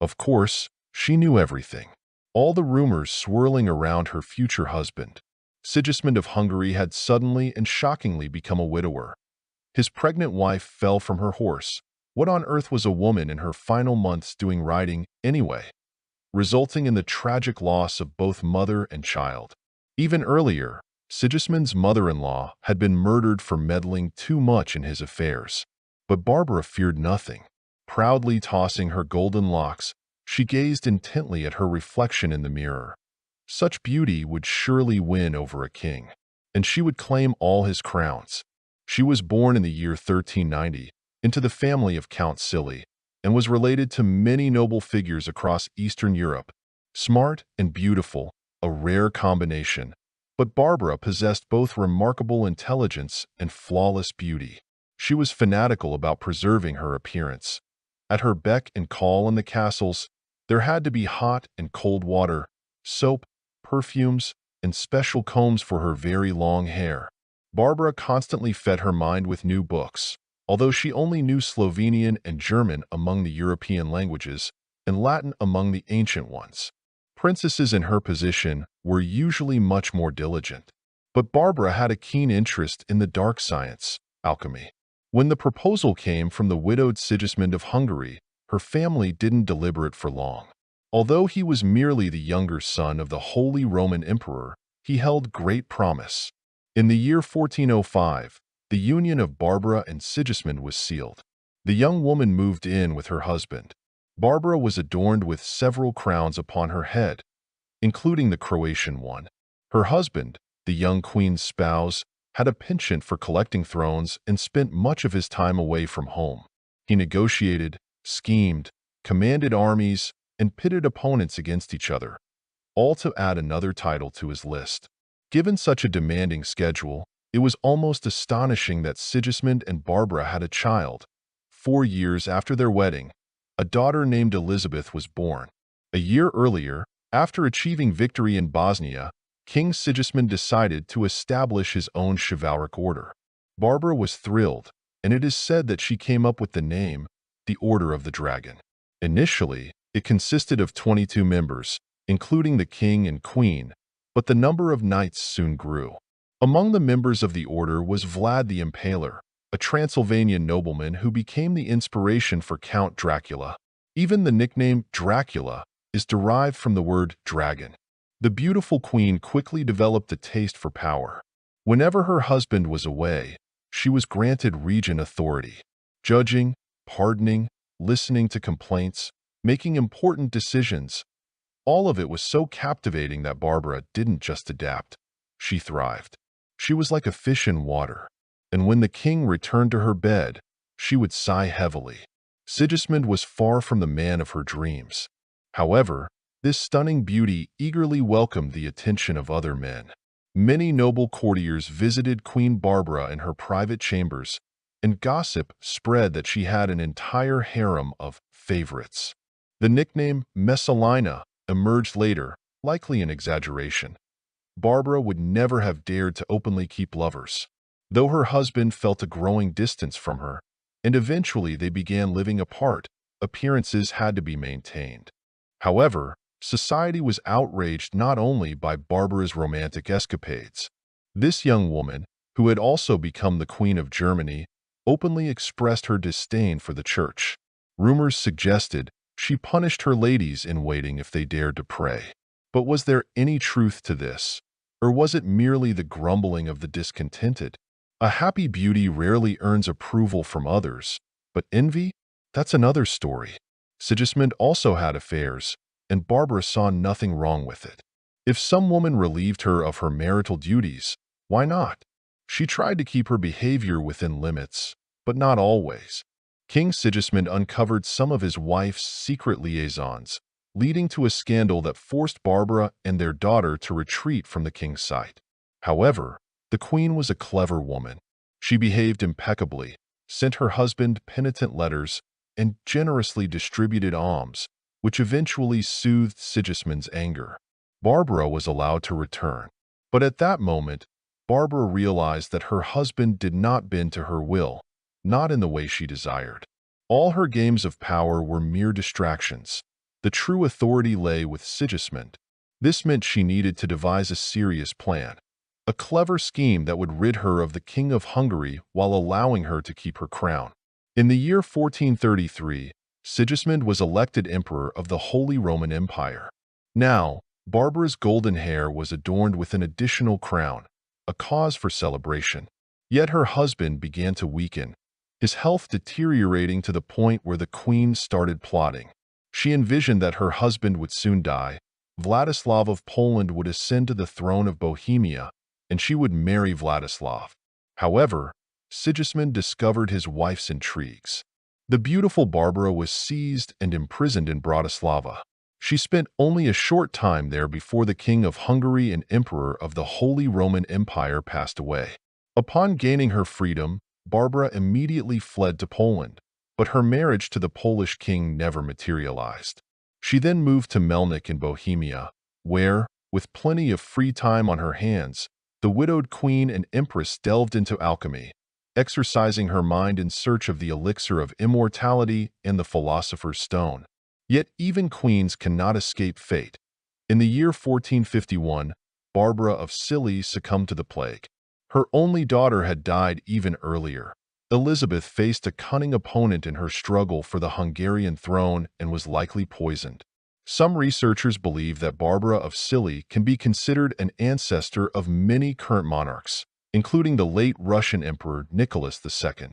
Of course, she knew everything. All the rumors swirling around her future husband. Sigismund of Hungary had suddenly and shockingly become a widower. His pregnant wife fell from her horse. What on earth was a woman in her final months doing riding anyway? Resulting in the tragic loss of both mother and child. Even earlier, Sigismund's mother-in-law had been murdered for meddling too much in his affairs. But Barbara feared nothing. Proudly tossing her golden locks, she gazed intently at her reflection in the mirror. Such beauty would surely win over a king, and she would claim all his crowns. She was born in the year 1390 into the family of Count Cilly, and was related to many noble figures across Eastern Europe. Smart and beautiful, a rare combination. But Barbara possessed both remarkable intelligence and flawless beauty. She was fanatical about preserving her appearance. At her beck and call in the castles, there had to be hot and cold water, soap, perfumes, and special combs for her very long hair. Barbara constantly fed her mind with new books. Although she only knew Slovenian and German among the European languages, and Latin among the ancient ones. Princesses in her position were usually much more diligent. But Barbara had a keen interest in the dark science, alchemy. When the proposal came from the widowed Sigismund of Hungary, her family didn't deliberate for long. Although he was merely the younger son of the Holy Roman Emperor, he held great promise. In the year 1405, the union of Barbara and Sigismund was sealed. The young woman moved in with her husband. Barbara was adorned with several crowns upon her head, including the Croatian one. Her husband, the young queen's spouse, had a penchant for collecting thrones and spent much of his time away from home. He negotiated, schemed, commanded armies, and pitted opponents against each other, all to add another title to his list. Given such a demanding schedule, it was almost astonishing that Sigismund and Barbara had a child. 4 years after their wedding, a daughter named Elizabeth was born. A year earlier, after achieving victory in Bosnia, King Sigismund decided to establish his own chivalric order. Barbara was thrilled, and it is said that she came up with the name, the Order of the Dragon. Initially, it consisted of 22 members, including the king and queen, but the number of knights soon grew. Among the members of the order was Vlad the Impaler, a Transylvanian nobleman who became the inspiration for Count Dracula. Even the nickname Dracula is derived from the word dragon. The beautiful queen quickly developed a taste for power. Whenever her husband was away, she was granted regent authority, judging, pardoning, listening to complaints, making important decisions. All of it was so captivating that Barbara didn't just adapt. She thrived. She was like a fish in water, and when the king returned to her bed, she would sigh heavily. Sigismund was far from the man of her dreams. However, this stunning beauty eagerly welcomed the attention of other men. Many noble courtiers visited Queen Barbara in her private chambers, and gossip spread that she had an entire harem of favorites. The nickname Messalina emerged later, likely an exaggeration. Barbara would never have dared to openly keep lovers, though her husband felt a growing distance from her, and eventually they began living apart. Appearances had to be maintained. However, society was outraged not only by Barbara's romantic escapades. This young woman, who had also become the Queen of Germany, openly expressed her disdain for the church. Rumors suggested she punished her ladies-in-waiting if they dared to pray. But was there any truth to this? Or was it merely the grumbling of the discontented? A happy beauty rarely earns approval from others, but envy? That's another story. Sigismund also had affairs, and Barbara saw nothing wrong with it. If some woman relieved her of her marital duties, why not? She tried to keep her behavior within limits, but not always. King Sigismund uncovered some of his wife's secret liaisons, leading to a scandal that forced Barbara and their daughter to retreat from the king's sight. However, the queen was a clever woman. She behaved impeccably, sent her husband penitent letters, and generously distributed alms, which eventually soothed Sigismund's anger. Barbara was allowed to return. But at that moment, Barbara realized that her husband did not bend to her will, not in the way she desired. All her games of power were mere distractions. The true authority lay with Sigismund. This meant she needed to devise a serious plan, a clever scheme that would rid her of the King of Hungary while allowing her to keep her crown. In the year 1433, Sigismund was elected emperor of the Holy Roman Empire. Now, Barbara's golden hair was adorned with an additional crown, a cause for celebration. Yet her husband began to weaken, his health deteriorating to the point where the queen started plotting. She envisioned that her husband would soon die, Vladislav of Poland would ascend to the throne of Bohemia, and she would marry Vladislav. However, Sigismund discovered his wife's intrigues. The beautiful Barbara was seized and imprisoned in Bratislava. She spent only a short time there before the King of Hungary and Emperor of the Holy Roman Empire passed away. Upon gaining her freedom, Barbara immediately fled to Poland, but her marriage to the Polish king never materialized. She then moved to Melnik in Bohemia, where, with plenty of free time on her hands, the widowed queen and empress delved into alchemy, exercising her mind in search of the elixir of immortality and the philosopher's stone. Yet even queens cannot escape fate. In the year 1451, Barbara of Cilly succumbed to the plague. Her only daughter had died even earlier. Elizabeth faced a cunning opponent in her struggle for the Hungarian throne and was likely poisoned. Some researchers believe that Barbara of Cilly can be considered an ancestor of many current monarchs, including the late Russian Emperor Nicholas II.